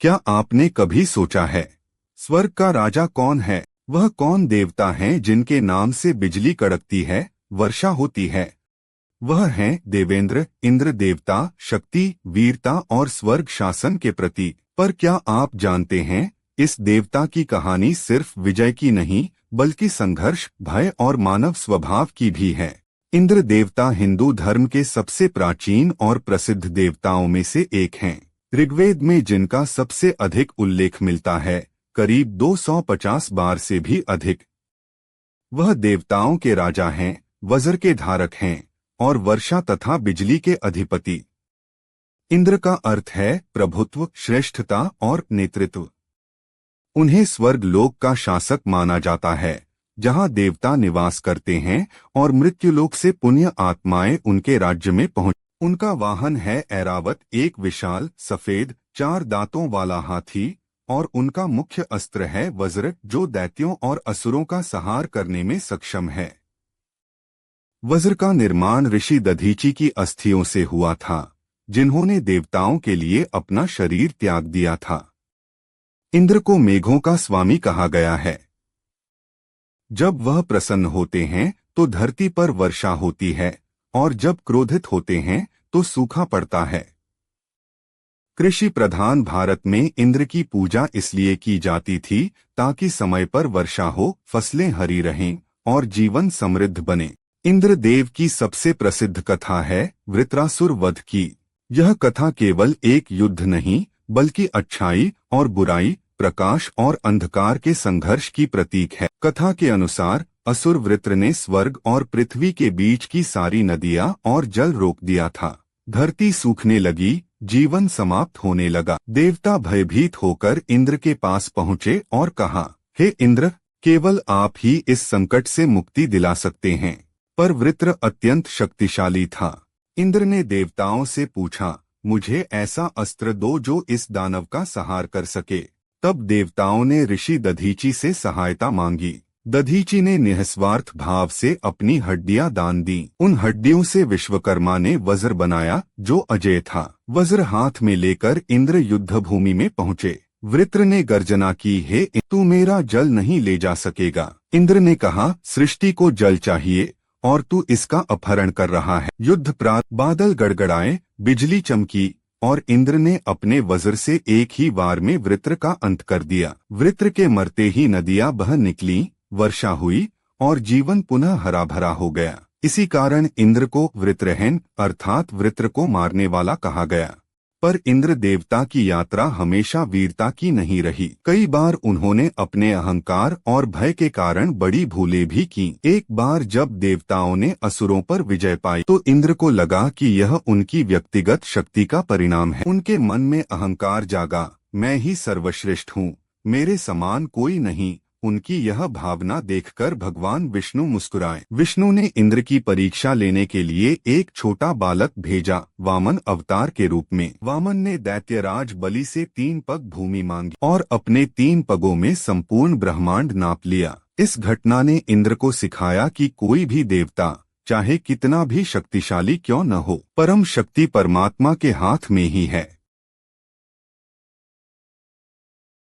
क्या आपने कभी सोचा है, स्वर्ग का राजा कौन है? वह कौन देवता हैं जिनके नाम से बिजली कड़कती है, वर्षा होती है? वह हैं देवेंद्र, इंद्र देवता, शक्ति, वीरता और स्वर्ग शासन के प्रतीक। पर क्या आप जानते हैं, इस देवता की कहानी सिर्फ विजय की नहीं, बल्कि संघर्ष, भय और मानव स्वभाव की भी है। इंद्र देवता हिंदू धर्म के सबसे प्राचीन और प्रसिद्ध देवताओं में से एक हैं। ऋग्वेद में जिनका सबसे अधिक उल्लेख मिलता है, करीब 250 बार से भी अधिक। वह देवताओं के राजा हैं, वज्र के धारक हैं और वर्षा तथा बिजली के अधिपति। इंद्र का अर्थ है प्रभुत्व, श्रेष्ठता और नेतृत्व। उन्हें स्वर्ग लोक का शासक माना जाता है, जहां देवता निवास करते हैं और मृत्युलोक से पुण्य आत्माएं उनके राज्य में पहुंच। उनका वाहन है ऐरावत, एक विशाल सफेद 4 दांतों वाला हाथी, और उनका मुख्य अस्त्र है वज्र, जो दैत्यों और असुरों का संहार करने में सक्षम है। वज्र का निर्माण ऋषि दधीचि की अस्थियों से हुआ था, जिन्होंने देवताओं के लिए अपना शरीर त्याग दिया था। इंद्र को मेघों का स्वामी कहा गया है। जब वह प्रसन्न होते हैं तो धरती पर वर्षा होती है, और जब क्रोधित होते हैं तो सूखा पड़ता है। कृषि प्रधान भारत में इंद्र की पूजा इसलिए की जाती थी ताकि समय पर वर्षा हो, फसलें हरी रहें और जीवन समृद्ध बने। इंद्र देव की सबसे प्रसिद्ध कथा है वृत्रासुर वध की। यह कथा केवल एक युद्ध नहीं, बल्कि अच्छाई और बुराई, प्रकाश और अंधकार के संघर्ष की प्रतीक है। कथा के अनुसार असुर वृत्र ने स्वर्ग और पृथ्वी के बीच की सारी नदियां और जल रोक दिया था। धरती सूखने लगी, जीवन समाप्त होने लगा। देवता भयभीत होकर इंद्र के पास पहुंचे और कहा, हे इंद्र, केवल आप ही इस संकट से मुक्ति दिला सकते हैं। पर वृत्र अत्यंत शक्तिशाली था। इंद्र ने देवताओं से पूछा, मुझे ऐसा अस्त्र दो जो इस दानव का संहार कर सके। तब देवताओं ने ऋषि दधीचि से सहायता मांगी। दधीचि ने निस्वार्थ भाव से अपनी हड्डियां दान दी। उन हड्डियों से विश्वकर्मा ने वज्र बनाया, जो अजेय था। वज्र हाथ में लेकर इंद्र युद्ध भूमि में पहुंचे। वृत्र ने गर्जना की, हे तू मेरा जल नहीं ले जा सकेगा। इंद्र ने कहा, सृष्टि को जल चाहिए और तू इसका अपहरण कर रहा है। युद्ध प्रात बादल गड़गड़ाए, बिजली चमकी और इंद्र ने अपने वज्र से एक ही वार में वृत्र का अंत कर दिया। वृत्र के मरते ही नदियां बह निकली, वर्षा हुई और जीवन पुनः हरा भरा हो गया। इसी कारण इंद्र को वृत्रहन अर्थात वृत्र को मारने वाला कहा गया। पर इंद्र देवता की यात्रा हमेशा वीरता की नहीं रही। कई बार उन्होंने अपने अहंकार और भय के कारण बड़ी भूलें भी की। एक बार जब देवताओं ने असुरों पर विजय पाई तो इंद्र को लगा कि यह उनकी व्यक्तिगत शक्ति का परिणाम है। उनके मन में अहंकार जागा, मैं ही सर्वश्रेष्ठ हूँ, मेरे समान कोई नहीं। उनकी यह भावना देखकर भगवान विष्णु मुस्कुराए। विष्णु ने इंद्र की परीक्षा लेने के लिए एक छोटा बालक भेजा, वामन अवतार के रूप में। वामन ने दैत्यराज बलि से 3 पग भूमि मांगी और अपने 3 पगों में संपूर्ण ब्रह्मांड नाप लिया। इस घटना ने इंद्र को सिखाया कि कोई भी देवता, चाहे कितना भी शक्तिशाली क्यों न हो, परम शक्ति परमात्मा के हाथ में ही है।